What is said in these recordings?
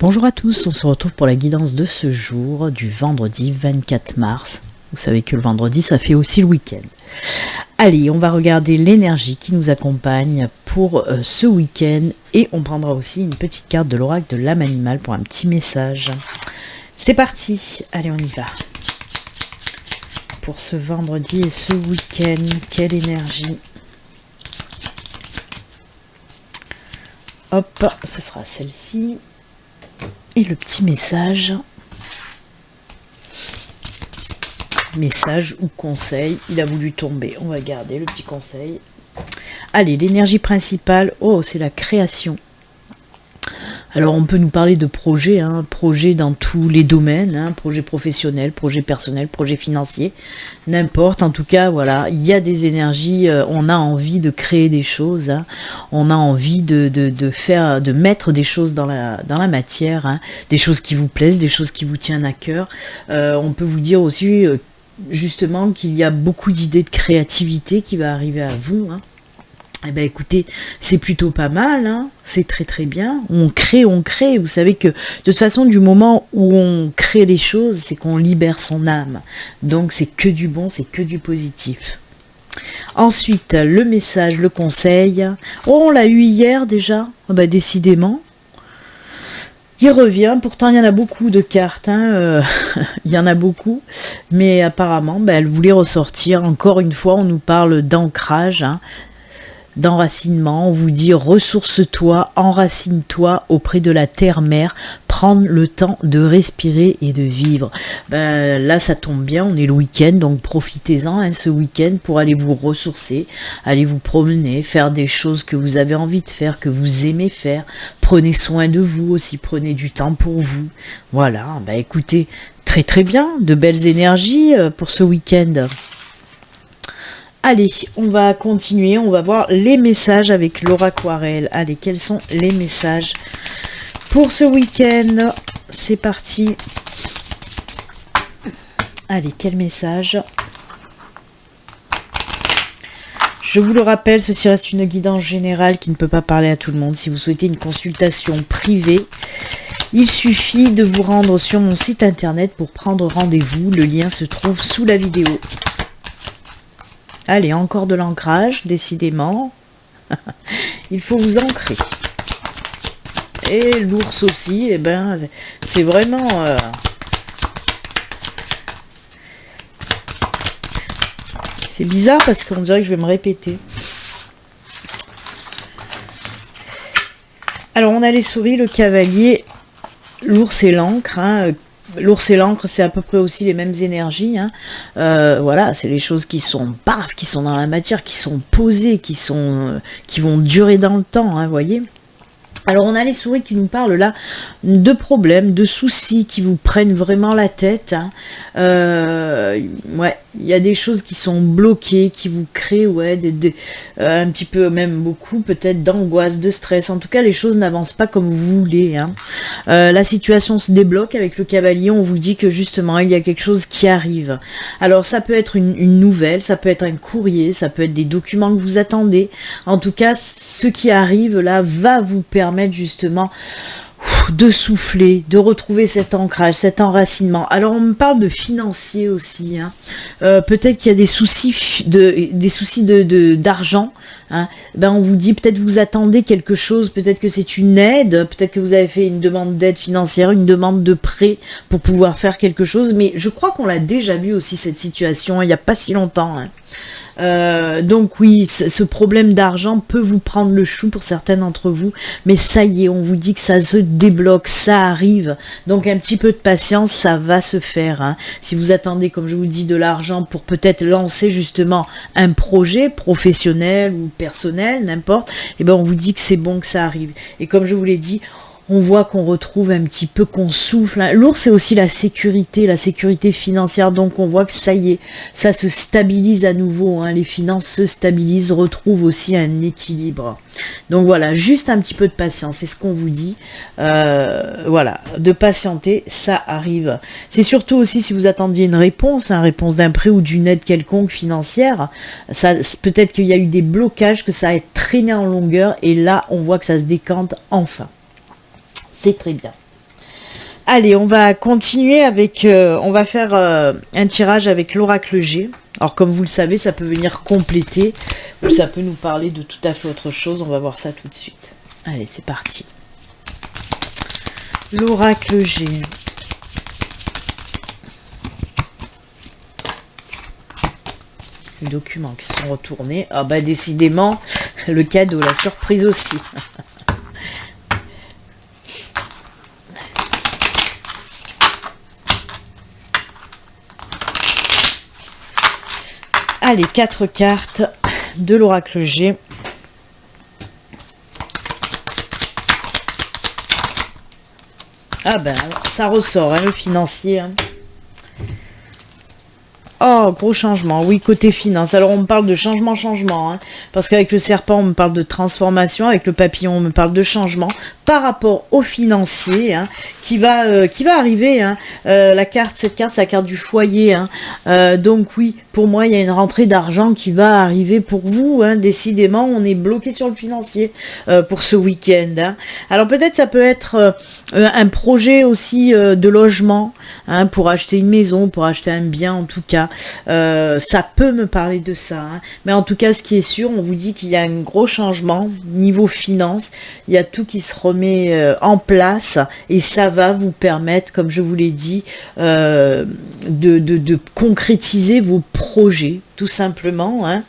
Bonjour à tous, on se retrouve pour la guidance de ce jour du vendredi 24 mars. Vous savez que le vendredi, ça fait aussi le week-end. Allez, on va regarder l'énergie qui nous accompagne pour ce week-end et on prendra aussi une petite carte de l'oracle de l'âme animale pour un petit message. C'est parti, allez on y va. Pour ce vendredi et ce week-end, quelle énergie? Hop, ce sera celle-ci. Et le petit message. Message ou conseil, il a voulu tomber. On va garder le petit conseil. Allez, l'énergie principale, oh, c'est la création. Alors on peut nous parler de projets, projets dans tous les domaines, projets professionnels, projets personnels, projets financiers, n'importe. En tout cas, voilà, il y a des énergies, on a envie de créer des choses, on a envie de mettre des choses dans la matière, des choses qui vous plaisent, des choses qui vous tiennent à cœur. On peut vous dire aussi justement qu'il y a beaucoup d'idées de créativité qui va arriver à vous. Eh bien écoutez, c'est plutôt pas mal, c'est très très bien, on crée, vous savez que de toute façon du moment où on crée des choses, c'est qu'on libère son âme, donc c'est que du bon, c'est que du positif. Ensuite, le message, le conseil, oh on l'a eu hier déjà, décidément, il revient, pourtant il y en a beaucoup de cartes, il y en a beaucoup, mais apparemment elle voulait ressortir, encore une fois on nous parle d'ancrage, d'enracinement, on vous dit ressource-toi, enracine-toi auprès de la terre-mère, prendre le temps de respirer et de vivre. Là ça tombe bien, on est le week-end, donc profitez-en ce week-end pour aller vous ressourcer, aller vous promener, faire des choses que vous avez envie de faire, que vous aimez faire, prenez soin de vous aussi, prenez du temps pour vous. Voilà, écoutez, très très bien, de belles énergies pour ce week-end. Allez, on va continuer, on va voir les messages avec Laura Aquarelle. Allez, quels sont les messages pour ce week-end? C'est parti. Allez, quel message? Je vous le rappelle, ceci reste une guidance générale qui ne peut pas parler à tout le monde. Si vous souhaitez une consultation privée, il suffit de vous rendre sur mon site internet pour prendre rendez-vous. Le lien se trouve sous la vidéo. Allez, encore de l'ancrage, décidément. Il faut vous ancrer. Et l'ours aussi, c'est vraiment... C'est bizarre parce qu'on dirait que je vais me répéter. Alors, on a les souris, le cavalier, l'ours et l'encre, L'ours et l'encre, c'est à peu près aussi les mêmes énergies. Voilà, c'est les choses qui sont qui sont dans la matière, qui sont posées, qui vont durer dans le temps, voyez. Alors on a les souris qui nous parlent là de problèmes, de soucis qui vous prennent vraiment la tête. Ouais, il y a des choses qui sont bloquées, qui vous créent un petit peu, même beaucoup peut-être d'angoisse, de stress. En tout cas, les choses n'avancent pas comme vous voulez. La situation se débloque avec le cavalier. On vous dit que justement il y a quelque chose qui arrive. Alors ça peut être une nouvelle, ça peut être un courrier, ça peut être des documents que vous attendez. En tout cas, ce qui arrive là va vous permettre justement de souffler, de retrouver cet ancrage, cet enracinement. Alors on me parle de financier aussi, peut-être qu'il y a des soucis d'argent, on vous dit peut-être vous attendez quelque chose, peut-être que c'est une aide, peut-être que vous avez fait une demande d'aide financière, une demande de prêt pour pouvoir faire quelque chose, mais je crois qu'on l'a déjà vu aussi cette situation il n'y a pas si longtemps. Donc oui, ce problème d'argent peut vous prendre le chou pour certains d'entre vous, mais ça y est, on vous dit que ça se débloque, ça arrive, donc un petit peu de patience, ça va se faire. Si vous attendez, comme je vous dis, de l'argent pour peut-être lancer justement un projet professionnel ou personnel, n'importe, on vous dit que c'est bon que ça arrive. Et comme je vous l'ai dit, on voit qu'on retrouve un petit peu, qu'on souffle. L'ours, c'est aussi la sécurité financière. Donc, on voit que ça y est, ça se stabilise à nouveau. Les finances se stabilisent, retrouvent aussi un équilibre. Donc, voilà, juste un petit peu de patience. C'est ce qu'on vous dit. Voilà, de patienter, ça arrive. C'est surtout aussi si vous attendiez une réponse d'un prêt ou d'une aide quelconque financière. Peut-être qu'il y a eu des blocages, que ça a traîné en longueur. Et là, on voit que ça se décante enfin. C'est très bien. Allez, on va continuer avec... on va faire un tirage avec l'oracle G. Alors, comme vous le savez, ça peut venir compléter, ou ça peut nous parler de tout à fait autre chose. On va voir ça tout de suite. Allez, c'est parti. L'oracle G. Les documents qui sont retournés. Ah bah décidément, le cadeau, la surprise aussi. Allez, 4 cartes de l'oracle G. Ah ben, ça ressort, hein, le financier. Hein. Oh, gros changement, oui, côté finance. Alors, on me parle de changement, hein, parce qu'avec le serpent, on me parle de transformation, avec le papillon, on me parle de changement par rapport au financier, hein, qui va arriver. Hein. Cette carte, c'est la carte du foyer. Hein. Donc, oui, pour moi, il y a une rentrée d'argent qui va arriver pour vous. Hein. Décidément, on est bloqué sur le financier pour ce week-end. Hein. Alors, peut-être, ça peut être un projet aussi de logement, hein, pour acheter une maison, pour acheter un bien, en tout cas. Ça peut me parler de ça, hein. Mais en tout cas, ce qui est sûr, on vous dit qu'il y a un gros changement niveau finance, il y a tout qui se remet en place et ça va vous permettre, comme je vous l'ai dit, de concrétiser vos projets, tout simplement, hein.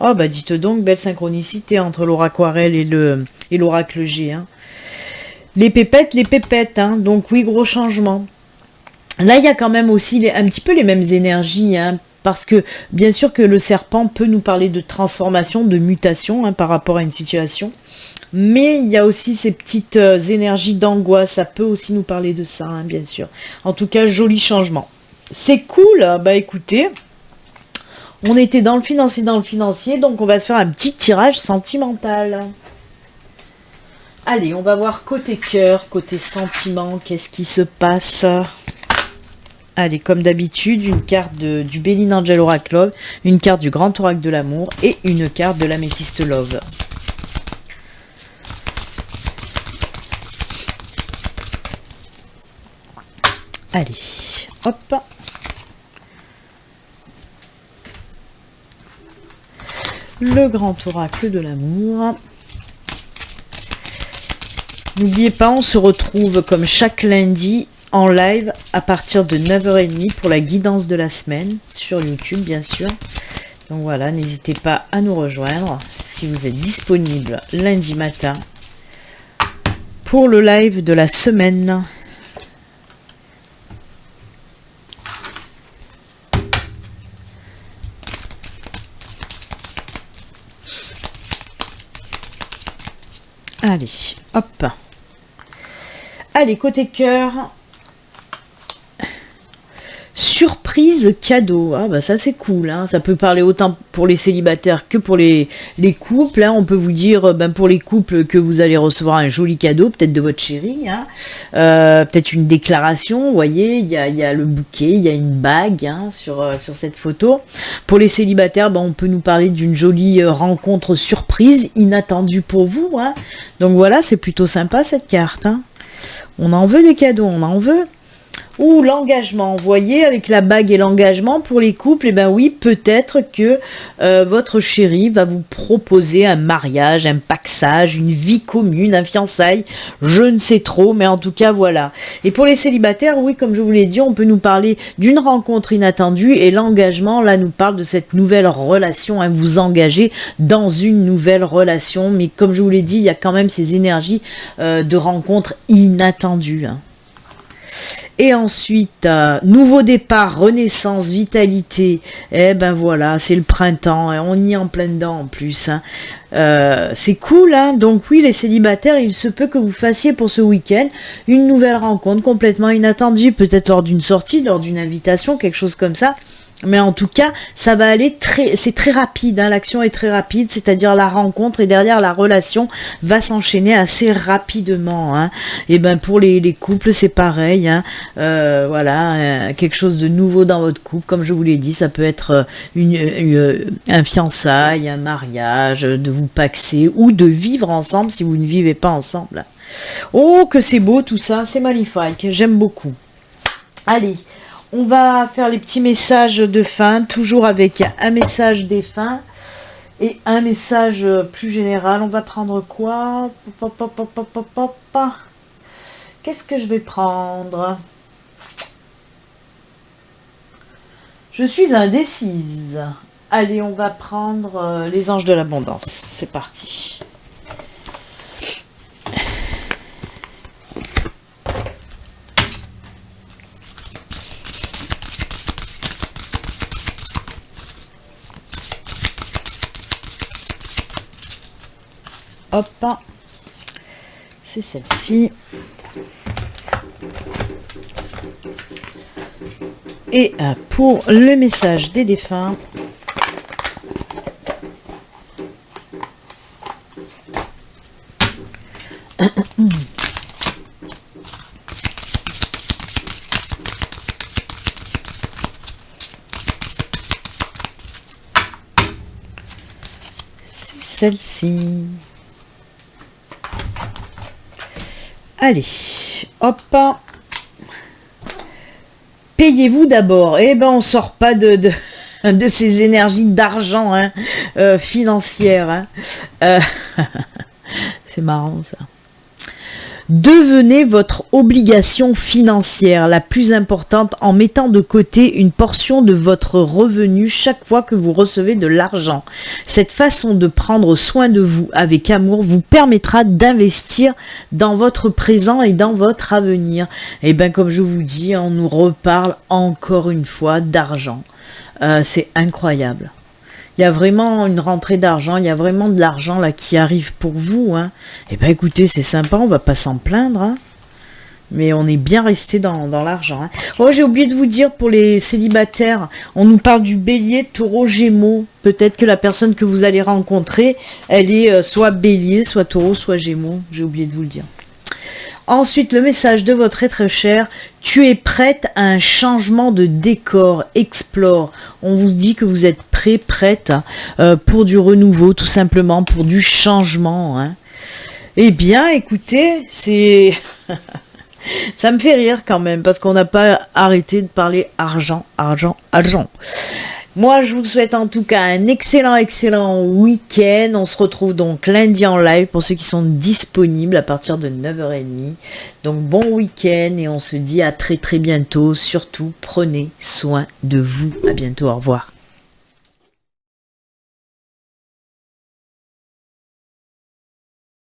Oh bah dites donc, belle synchronicité entre l'oracle aquarelle et l'oracle G, hein. Les pépettes, hein. Donc oui, gros changement. Là, il y a quand même aussi un petit peu les mêmes énergies, hein, parce que bien sûr que le serpent peut nous parler de transformation, de mutation, hein, par rapport à une situation, mais il y a aussi ces petites énergies d'angoisse, ça peut aussi nous parler de ça, hein, bien sûr. En tout cas, joli changement. C'est cool, bah écoutez, on était dans le financier, donc on va se faire un petit tirage sentimental. Allez, on va voir côté cœur, côté sentiment, qu'est-ce qui se passe ? Allez, comme d'habitude, une carte du Béline Angel Oracle Love, une carte du Grand Oracle de l'amour et une carte de l'Améthyste Love. Allez, hop. Le Grand Oracle de l'amour. N'oubliez pas, on se retrouve comme chaque lundi en live à partir de 9h30 pour la guidance de la semaine sur YouTube, bien sûr. Donc voilà, n'hésitez pas à nous rejoindre si vous êtes disponible lundi matin pour le live de la semaine. Allez, hop. Allez, côté cœur. Surprise cadeau. Ah bah ça c'est cool, hein. Ça peut parler autant pour les célibataires que pour les couples, hein. On peut vous dire pour les couples que vous allez recevoir un joli cadeau, peut-être de votre chérie, hein. Peut-être une déclaration, vous voyez, il y a le bouquet, il y a une bague, hein, sur cette photo. Pour les célibataires, on peut nous parler d'une jolie rencontre surprise, inattendue pour vous, hein. Donc voilà, c'est plutôt sympa cette carte, hein. On en veut des cadeaux, on en veut. Ou l'engagement, vous voyez, avec la bague et l'engagement pour les couples, et ben oui, peut-être que votre chéri va vous proposer un mariage, un paxage, une vie commune, un fiançailles, je ne sais trop, mais en tout cas, voilà. Et pour les célibataires, oui, comme je vous l'ai dit, on peut nous parler d'une rencontre inattendue, et l'engagement, là, nous parle de cette nouvelle relation, hein, vous engagez dans une nouvelle relation, mais comme je vous l'ai dit, il y a quand même ces énergies de rencontres inattendues, hein. Et ensuite, nouveau départ, renaissance, vitalité. Eh ben voilà, c'est le printemps, hein, on y est en plein dedans en plus, hein. C'est cool, hein. Donc oui, les célibataires, il se peut que vous fassiez pour ce week-end une nouvelle rencontre complètement inattendue, peut-être lors d'une sortie, lors d'une invitation, quelque chose comme ça. Mais en tout cas, ça va aller c'est très rapide, hein, l'action est très rapide, c'est-à-dire la rencontre et derrière la relation va s'enchaîner assez rapidement. Hein. Et ben pour les couples, c'est pareil. Hein. Voilà, quelque chose de nouveau dans votre couple, comme je vous l'ai dit, ça peut être un fiançailles, un mariage, de vous paxer ou de vivre ensemble si vous ne vivez pas ensemble. Oh, que c'est beau tout ça, c'est magnifique, j'aime beaucoup. Allez. On va faire les petits messages de fin, toujours avec un message des fins et un message plus général. On va prendre quoi? Qu'est-ce que je vais prendre? Je suis indécise. Allez, on va prendre les anges de l'abondance. C'est parti. Hop, c'est celle-ci. Et pour le message des défunts, c'est celle-ci. Allez, hop. Payez-vous d'abord. Eh ben, on sort pas de ces énergies d'argent hein, financières. Hein. C'est marrant ça. Devenez votre obligation financière la plus importante en mettant de côté une portion de votre revenu chaque fois que vous recevez de l'argent. Cette façon de prendre soin de vous avec amour vous permettra d'investir dans votre présent et dans votre avenir. Et bien comme je vous dis, on nous reparle encore une fois d'argent. C'est incroyable. Il y a vraiment une rentrée d'argent, il y a vraiment de l'argent là qui arrive pour vous. Hein. Et ben écoutez, c'est sympa, on va pas s'en plaindre. Hein. Mais on est bien resté dans l'argent. Hein. Oh, j'ai oublié de vous dire pour les célibataires, on nous parle du bélier, taureau, gémeaux. Peut-être que la personne que vous allez rencontrer, elle est soit bélier, soit taureau, soit gémeaux. J'ai oublié de vous le dire. Ensuite, le message de votre être cher, tu es prête à un changement de décor, explore. On vous dit que vous êtes prête pour du renouveau, tout simplement, pour du changement. Hein. Eh bien, écoutez, c'est... ça me fait rire quand même, parce qu'on n'a pas arrêté de parler argent. Moi, je vous souhaite en tout cas un excellent week-end. On se retrouve donc lundi en live pour ceux qui sont disponibles à partir de 9h30. Donc, bon week-end et on se dit à très bientôt. Surtout, prenez soin de vous. À bientôt, au revoir.